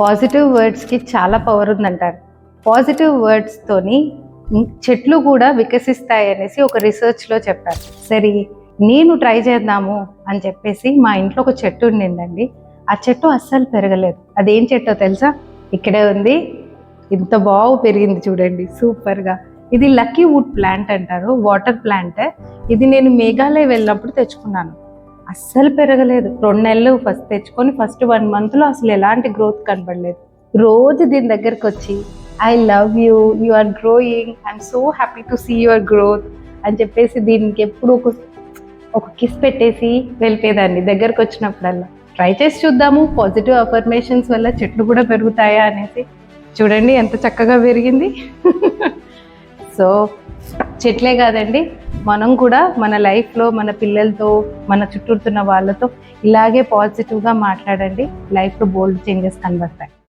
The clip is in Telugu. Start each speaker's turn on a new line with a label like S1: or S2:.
S1: పాజిటివ్ వర్డ్స్కి చాలా పవర్ ఉందంటారు. పాజిటివ్ వర్డ్స్తోని చెట్లు కూడా వికసిస్తాయి అనేసి ఒక రీసెర్చ్లో చెప్పారు. సరే నేను ట్రై చేద్దాము అని చెప్పేసి మా ఇంట్లో ఒక చెట్టు ఉండిందండి. ఆ చెట్టు అస్సలు పెరగలేదు. అదేం చెట్టో తెలుసా? ఇక్కడే ఉంది. ఇంత బాగా పెరిగింది చూడండి, సూపర్గా. ఇది లక్కీ వుడ్ ప్లాంట్ అంటారు, వాటర్ ప్లాంట్. ఇది నేను మేఘాలయ వెళ్ళినప్పుడు తెచ్చుకున్నాను. అస్సలు పెరగలేదు. 2 నెలలు ఫస్ట్ తెచ్చుకొని ఫస్ట్ 1 మంత్లో అసలు ఎలాంటి గ్రోత్ కనబడలేదు. రోజు దీని దగ్గరకు వచ్చి I love you, you are growing, I'm so happy to see your growth అని చెప్పేసి దీనికి ఎప్పుడు ఒక కిస్ పెట్టేసి వెళ్ళిపోయేదాన్ని దగ్గరకు వచ్చినప్పుడల్లా. ట్రై చేసి చూద్దాము, పాజిటివ్ అఫర్మేషన్స్ వల్ల చెట్లు కూడా పెరుగుతాయా అనేసి. చూడండి ఎంత చక్కగా పెరిగింది. సో చెట్లే కాదండి, మనం కూడా మన లైఫ్లో మన పిల్లలతో, మన చుట్టూతున్న వాళ్ళతో ఇలాగే పాజిటివ్గా మాట్లాడండి. లైఫ్లో బోల్డ్ చేంజెస్ కనబడతాయి.